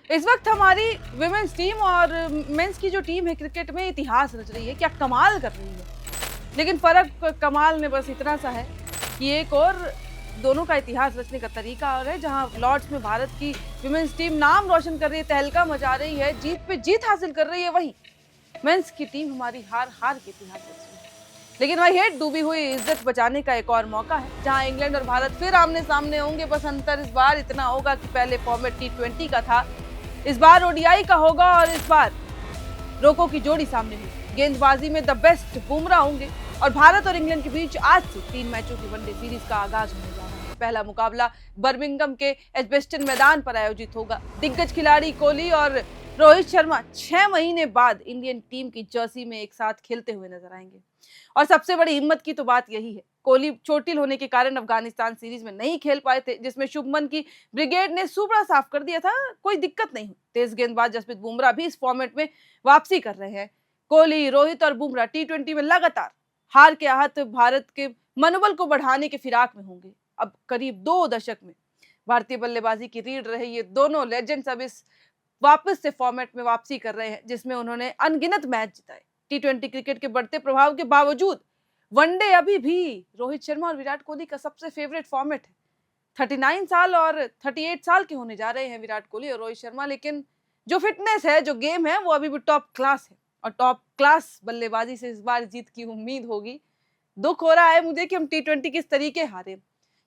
इस वक्त हमारी विमेंस टीम और मेंस की जो टीम है क्रिकेट में इतिहास रच रही है, क्या कमाल कर रही है। लेकिन फर्क कमाल में बस इतना सा है कि एक और दोनों का इतिहास रचने का तरीका और है। जहां लॉर्ड्स में भारत की विमेंस टीम नाम रोशन कर रही है, तहलका मचा रही है, जीत पे जीत हासिल कर रही है, वहीं मेंस की टीम हमारी हार हार के इतिहास रच रही है। लेकिन वही है, डूबी हुई इज्जत बचाने का एक और मौका है, जहां इंग्लैंड और भारत फिर आमने सामने होंगे। बस अंतर इस बार इतना होगा कि पहले फॉर्मेट T20 का था, इस बार ओडीआई का होगा। और इस बार रोको की जोड़ी सामने हुई, गेंदबाजी में द बेस्ट बुमराह होंगे। और भारत और इंग्लैंड के बीच आज से 3 मैचों की वनडे सीरीज का आगाज होने जा रहा है। पहला मुकाबला बर्मिंघम के एजबेस्टन मैदान पर आयोजित होगा। दिग्गज खिलाड़ी कोहली और रोहित शर्मा 6 महीने बाद इंडियन टीम की जर्सी में एक साथ खेलते हुए नजर आएंगे। और सबसे बड़ी हिम्मत की तो बात यही है, कोहली चोटिल होने के कारण अफगानिस्तान सीरीज में नहीं खेल पाए थे, जिसमें शुभमन की ब्रिगेड ने सुपड़ा साफ कर दिया था। कोई दिक्कत नहीं हुई। तेज गेंदबाज जसप्रीत बुमराह भी इस फॉर्मेट में वापसी कर रहे हैं। कोहली, रोहित और बुमराह T20 में लगातार हार के आहत भारत के मनोबल को बढ़ाने के फिराक में होंगे। अब करीब 2 दशक में भारतीय बल्लेबाजी की रीढ़ रहे ये दोनों लेजेंड्स अब इस वापस से फॉर्मेट में वापसी कर रहे हैं, जिसमें उन्होंने अनगिनत मैच जिताए। T20 क्रिकेट के बढ़ते प्रभाव के बावजूद वनडे अभी भी रोहित शर्मा और विराट कोहली का सबसे फेवरेट फॉर्मेट है। 39 साल और 38 साल के होने जा रहे हैं विराट कोहली और रोहित शर्मा, लेकिन जो फिटनेस है, जो गेम है, वो अभी भी टॉप क्लास है। और टॉप क्लास बल्लेबाजी से इस बार जीत की उम्मीद होगी। दुख हो रहा है मुझे कि हम T20 किस तरीके हारे,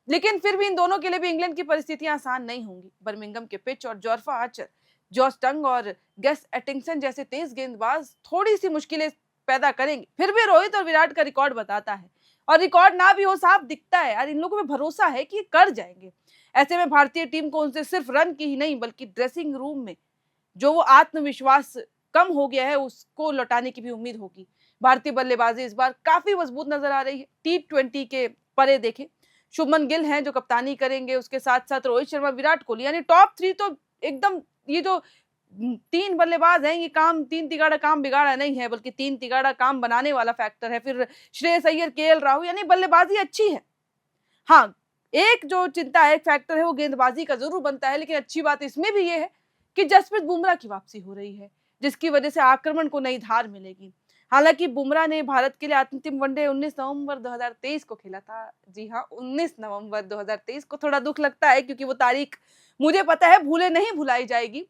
लेकिन फिर भी इन दोनों के लिए भी इंग्लैंड की परिस्थितियां आसान नहीं होंगी। बर्मिंघम के पिच और जॉर्फा आर्चर, जॉस टंग और गेस एटिंगसन जैसे तेज गेंदबाज थोड़ी सी मुश्किलें पैदा करेंगे। फिर भी रोहित और विराट का रिकॉर्ड बताता है, और रिकॉर्ड ना भी हो, साफ दिखता है यार, इन लोगों में भरोसा है कि कर जाएंगे। ऐसे में भारतीय टीम को उनसे सिर्फ रन की ही नहीं, बल्कि ड्रेसिंग रूम में जो वो आत्मविश्वास कम हो गया है, उसको लौटाने की भी उम्मीद होगी। भारतीय बल्लेबाजी इस बार काफी मजबूत नजर आ रही है। T20 के परे देखें, शुभमन गिल हैं जो कप्तानी करेंगे, उसके साथ साथ रोहित शर्मा, विराट कोहली, यानी टॉप 3 तो एकदम, ये जो 3 बल्लेबाज हैं, ये काम 3 तिगाड़ा काम बिगाड़ा नहीं है, बल्कि 3 तिगाड़ा काम बनाने वाला फैक्टर है। फिर श्रेयस अय्यर, केएल राहुल, यानी बल्लेबाजी अच्छी है। हाँ, एक जो चिंता है, एक फैक्टर है, वो गेंदबाजी का जरूर बनता है। लेकिन अच्छी बात इसमें भी ये है कि जसप्रीत बुमराह की वापसी हो रही है, जिसकी वजह से आक्रमण को नई धार मिलेगी। हालांकि बुमराह ने भारत के लिए अंतिम वनडे 19 नवंबर 2023 को खेला था। जी हाँ, 19 नवंबर 2023 को। थोड़ा दुख लगता है क्योंकि वो तारीख मुझे पता है भूले नहीं भुलाई जाएगी।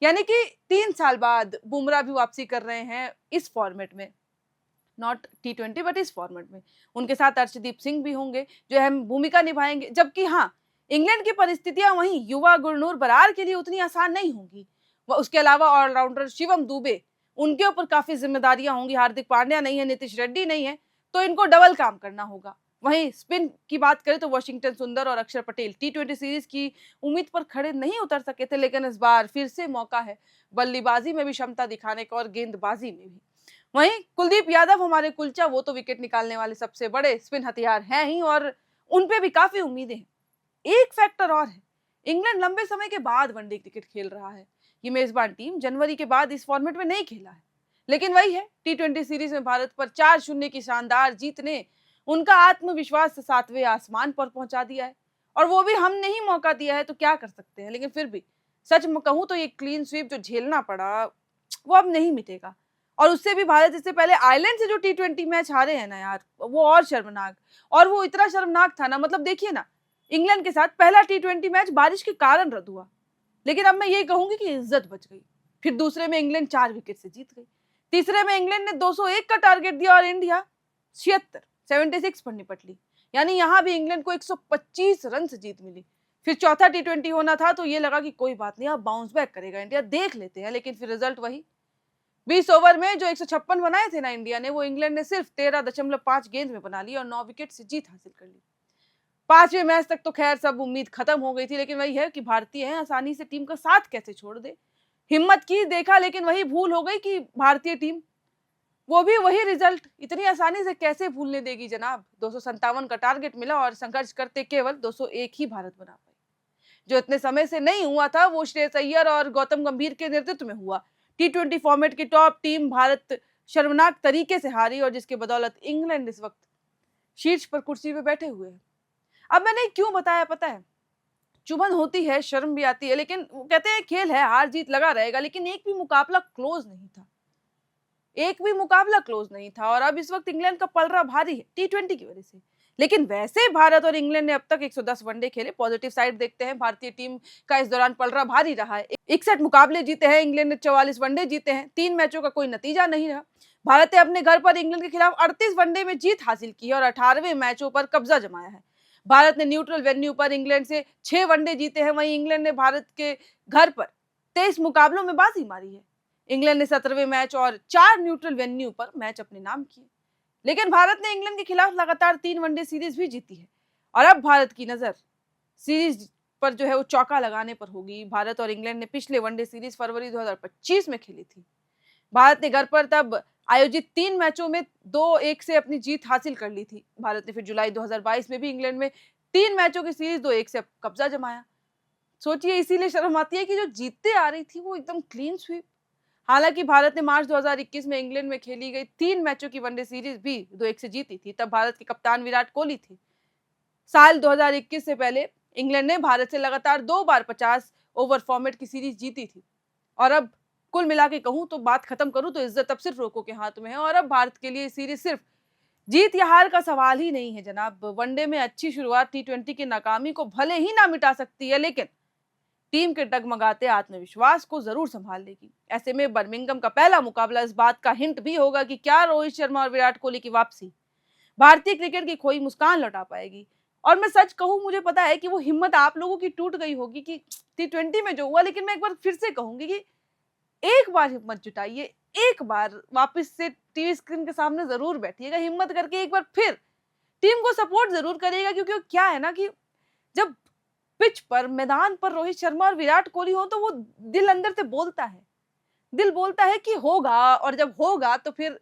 यानी कि 3 साल बाद बुमराह भी वापसी कर रहे हैं इस फॉर्मेट में, नॉट T20 बट इस फॉर्मेट में। उनके साथ अर्शदीप सिंह भी होंगे जो अहम भूमिका निभाएंगे। जबकि हाँ, इंग्लैंड की परिस्थितियां वहीं युवा गुरनूर बरार के लिए उतनी आसान नहीं होंगी। उसके अलावा ऑलराउंडर शिवम दुबे, उनके ऊपर काफी जिम्मेदारियां होंगी। हार्दिक पांड्या नहीं है, नीतीश रेड्डी नहीं है, तो इनको डबल काम करना होगा। वहीं स्पिन की बात करें तो वाशिंगटन सुंदर और अक्षर पटेल T20 सीरीज की उम्मीद पर खड़े नहीं उतर सके थे, लेकिन इस बार फिर से मौका है बल्लेबाजी में भी क्षमता दिखाने का और गेंदबाजी में भी। वहीं कुलदीप यादव हमारे कुलचा, वो तो विकेट निकालने वाले सबसे बड़े स्पिन हथियार हैं ही, और उन पे भी काफी उम्मीदें हैं। एक फैक्टर और है, इंग्लैंड लंबे समय के बाद वनडे क्रिकेट खेल रहा है। ये मेजबान टीम जनवरी के बाद इस फॉर्मेट में नहीं खेला है, लेकिन वही है, T20 सीरीज में भारत पर 4-0 की शानदार जीत ने उनका आत्मविश्वास 7वें आसमान पर पहुंचा दिया है। और वो भी हमने ही मौका दिया है, तो क्या कर सकते हैं। लेकिन फिर भी सच में कहूं तो ये क्लीन स्वीप जो झेलना पड़ा, वो अब नहीं मिटेगा। और उससे भी भारत इससे पहले आयरलैंड से जो T20 मैच हारे हैं ना यार, वो और शर्मनाक। और वो इतना शर्मनाक था ना, मतलब देखिए ना, इंग्लैंड के साथ पहला T20 मैच बारिश के कारण रद्द हुआ, लेकिन अब मैं यही कहूंगी कि इज्जत बच गई। फिर दूसरे में इंग्लैंड 4 विकेट से जीत गई। तीसरे में इंग्लैंड ने 201 का टारगेट दिया और इंडिया 76 पर निपट ली। यानी यहां भी इंग्लैंड को 125 रन से जीत मिली। फिर चौथा T20 होना था, तो ये लगा कि कोई बात नहीं, अब बाउंस बैक करेगा इंडिया, देख लेते हैं। लेकिन फिर रिजल्ट वही, 20 ओवर में जो 156 बनाए थे ना इंडिया ने, वो इंग्लैंड ने सिर्फ 13.5 गेंद में बना ली और 9 विकेट से जीत हासिल कर ली। 5वें मैच तक तो खैर सब उम्मीद खत्म हो गई थी, लेकिन वही है कि भारतीय हैं, आसानी से टीम का साथ कैसे छोड़ दे। हिम्मत की, देखा, लेकिन वही भूल हो गई कि भारतीय टीम, वो भी वही रिजल्ट इतनी आसानी से कैसे भूलने देगी जनाब। 257 का टारगेट मिला और संघर्ष करते केवल 201 ही भारत बना पाई। जो इतने समय से नहीं हुआ था, वो श्रेयस अय्यर और गौतम गंभीर के नेतृत्व में हुआ। T20 फॉर्मेट की टॉप टीम भारत शर्मनाक तरीके से हारी, और जिसके बदौलत इंग्लैंड इस वक्त शीर्ष पर कुर्सी पे बैठे हुए हैं। अब मैंने क्यों बताया पता है, चुभन होती है, शर्म भी आती है, लेकिन वो कहते हैं खेल है, हार जीत लगा रहेगा, लेकिन एक भी मुकाबला क्लोज नहीं था, एक भी मुकाबला क्लोज नहीं था। और अब इस वक्त इंग्लैंड का पलड़ा भारी है T20 की वजह से। लेकिन वैसे भारत और इंग्लैंड ने अब तक 110 वनडे खेले। पॉजिटिव साइड देखते हैं, भारतीय टीम का इस दौरान पलड़ा भारी रहा है। 61 मुकाबले जीते हैं, इंग्लैंड ने 44 वनडे जीते हैं। 3 मैचों का कोई नतीजा नहीं रहा। भारत ने अपने घर पर इंग्लैंड के खिलाफ 38 वनडे में जीत हासिल की है और 18वें मैचों पर कब्जा जमाया है। भारत ने न्यूट्रल वेन्यू पर इंग्लैंड से 6 वनडे जीते हैं, वहीं इंग्लैंड ने भारत के घर पर 23 मुकाबलों में बाजी मारी है। इंग्लैंड ने 17वें मैच और 4 न्यूट्रल वेन्यू पर मैच अपने नाम किए। लेकिन भारत ने इंग्लैंड के खिलाफ लगातार 3 वनडे सीरीज भी जीती है और अब भारत की नजर सीरीज पर जो है वो चौका लगाने पर होगी। भारत और इंग्लैंड ने पिछले वनडे सीरीज फरवरी 2025 में खेली थी। भारत ने घर पर तब आयोजित 3 मैचों में 2-1 से अपनी जीत हासिल कर ली थी। भारत ने फिर जुलाई 2022 में भी इंग्लैंड में 3 मैचों की सीरीज 2-1 से कब्जा जमाया। सोचिए, इसीलिए शर्म आती है कि जो जीतते आ रही थी वो एकदम क्लीन स्वीप। हालांकि भारत ने मार्च 2021 में इंग्लैंड में खेली गई 3 मैचों की वनडे सीरीज भी 2-1 से जीती थी। तब भारत के कप्तान विराट कोहली थे। साल 2021 से पहले इंग्लैंड ने भारत से लगातार 2 बार 50 ओवर फॉर्मेट की सीरीज जीती थी। और अब कुल मिला के कहूं तो बात खत्म करूं तो इज्जत अब सिर्फ रोको के हाथ में है। और अब भारत के लिए सीरीज सिर्फ जीत या हार का सवाल ही नहीं है जनाब। वनडे में अच्छी शुरुआत T20 की नाकामी को भले ही ना मिटा सकती है, लेकिन टीम के डगमगाते आत्मविश्वास को जरूर संभाल लेगी। ऐसे में बर्मिंघम का पहला मुकाबला इस बात का हिंट भी होगा कि क्या रोहित शर्मा और विराट कोहली की वापसी भारतीय क्रिकेट की खोई मुस्कान लौटा पाएगी। और मैं सच कहूं, मुझे पता है कि वो हिम्मत आप लोगों की टूट गई होगी कि T20 में जो हुआ, लेकिन मैं एक बार फिर से कहूंगी कि एक बार हिम्मत जुटाइए, एक बार वापस से टीवी स्क्रीन के सामने जरूर बैठिएगा, हिम्मत करके एक बार फिर टीम को सपोर्ट जरूर करिएगा। क्योंकि क्या है ना कि जब पिच पर, मैदान पर रोहित शर्मा और विराट कोहली हो तो वो दिल अंदर से बोलता है, दिल बोलता है कि होगा। और जब होगा तो फिर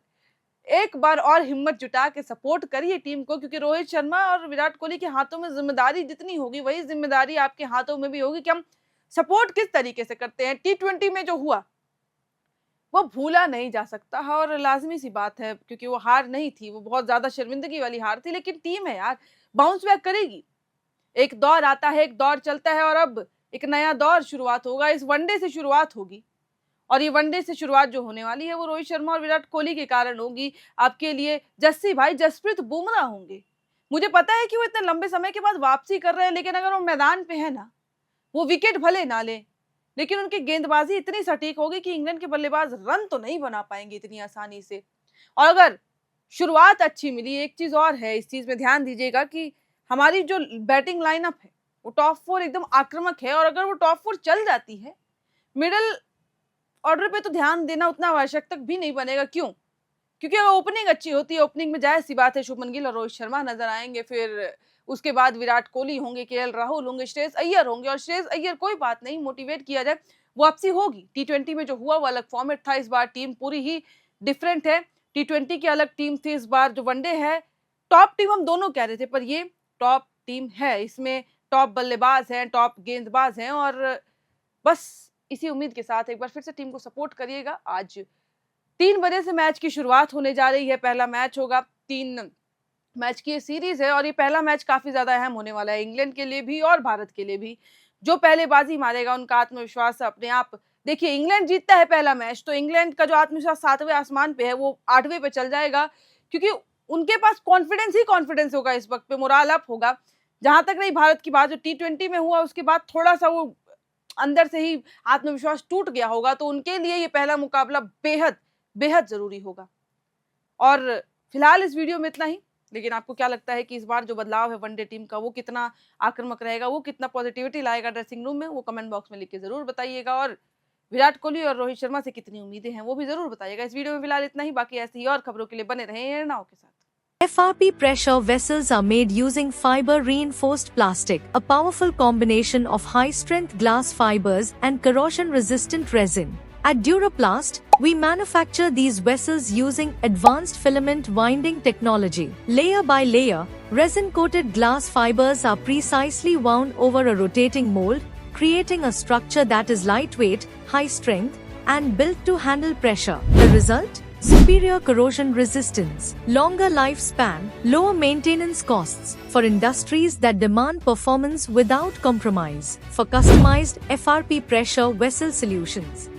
एक बार और हिम्मत जुटा के सपोर्ट करिए टीम को, क्योंकि रोहित शर्मा और विराट कोहली के हाथों में जिम्मेदारी जितनी होगी वही जिम्मेदारी आपके हाथों में भी होगी कि हम सपोर्ट किस तरीके से करते हैं। T20 में जो हुआ वो भूला नहीं जा सकता है और लाजमी सी बात है, क्योंकि वो हार नहीं थी, वो बहुत ज्यादा शर्मिंदगी वाली हार थी। लेकिन टीम है यार, बाउंस बैक करेगी। एक दौर आता है, एक दौर चलता है और अब एक नया दौर शुरुआत होगा। इस वनडे से शुरुआत होगी और ये वनडे से शुरुआत जो होने वाली है वो रोहित शर्मा और विराट कोहली के कारण होगी। आपके लिए जस्सी भाई जसप्रीत बुमराह होंगे। मुझे पता है कि वो इतने लंबे समय के बाद वापसी कर रहे हैं, लेकिन अगर वो मैदान पे है ना, वो विकेट भले ना ले, लेकिन उनकी गेंदबाजी इतनी सटीक होगी कि इंग्लैंड के बल्लेबाज रन तो नहीं बना पाएंगे इतनी आसानी से। और अगर शुरुआत अच्छी मिली, एक चीज और है, इस चीज में ध्यान दीजिएगा कि हमारी जो बैटिंग लाइनअप है वो टॉप 4 एकदम आक्रामक है। और अगर वो टॉप 4 चल जाती है, मिडिल ऑर्डर पे तो ध्यान देना उतना आवश्यक तक भी नहीं बनेगा। क्यों? क्योंकि अगर ओपनिंग अच्छी होती है, ओपनिंग में जाहिर सी बात है शुभमन गिल और रोहित शर्मा नजर आएंगे, फिर उसके बाद विराट कोहली होंगे, KL राहुल होंगे, श्रेयस अय्यर होंगे। और श्रेयस अय्यर कोई बात नहीं, मोटिवेट किया जाए, वापसी होगी। T20 में जो हुआ वो अलग फॉर्मेट था, इस बार टीम पूरी ही डिफरेंट है। T20 की अलग टीम थी, इस बार जो वनडे है टॉप टीम हम दोनों कह रहे थे, पर ये टॉप टीम है, इसमें टॉप बल्लेबाज हैं, टॉप गेंदबाज हैं। और बस इसी उम्मीद के साथ एक बार फिर से टीम को सपोर्ट करिएगा। आज 3 बजे से मैच की शुरुआत होने जा रही है, पहला मैच होगा। 3 मैच की सीरीज है और ये पहला मैच काफी ज्यादा अहम होने वाला है इंग्लैंड के लिए भी और भारत के लिए भी। जो पहले बाजी मारेगा उनका आत्मविश्वास अपने आप, देखिए इंग्लैंड जीतता है पहला मैच तो इंग्लैंड का जो आत्मविश्वास 7वें आसमान पे है वो 8वें पे चल जाएगा, क्योंकि उनके पास कॉन्फिडेंस ही कॉन्फिडेंस होगा इस वक्त पे, मोराल अप होगा। जहां तक रही भारत की बात, जो T20 में हुआ उसके बाद थोड़ा सा वो अंदर से ही आत्मविश्वास टूट गया होगा, तो उनके लिए ये पहला मुकाबला बेहद बेहद जरूरी होगा। और फिलहाल इस वीडियो में इतना ही। लेकिन आपको क्या लगता है कि इस बार जो बदलाव है वनडे टीम का वो कितना आक्रामक रहेगा, वो कितना पॉजिटिविटी लाएगा ड्रेसिंग रूम में, वो कमेंट बॉक्स में लिख के जरूर बताइएगा। और विराट कोहली और रोहित शर्मा से कितनी उम्मीदें हैं वो भी जरूर बताइएगा। इस वीडियो में फिलहाल इतना ही, बाकी ऐसी ही और खबरों के लिए बने रहें एयरनाउ के साथ। FRP pressure vessels are made using fiber reinforced plastic, a powerful combination of high strength glass fibers and corrosion resistant resin. At Duraplast, we manufacture these vessels using advanced filament winding technology. Layer by layer, resin coated glass fibers are precisely wound over a rotating mold, creating a structure that is lightweight, high strength, and built to handle pressure. The result? superior corrosion resistance, longer lifespan, lower maintenance costs for industries that demand performance without compromise. For customized FRP pressure vessel solutions,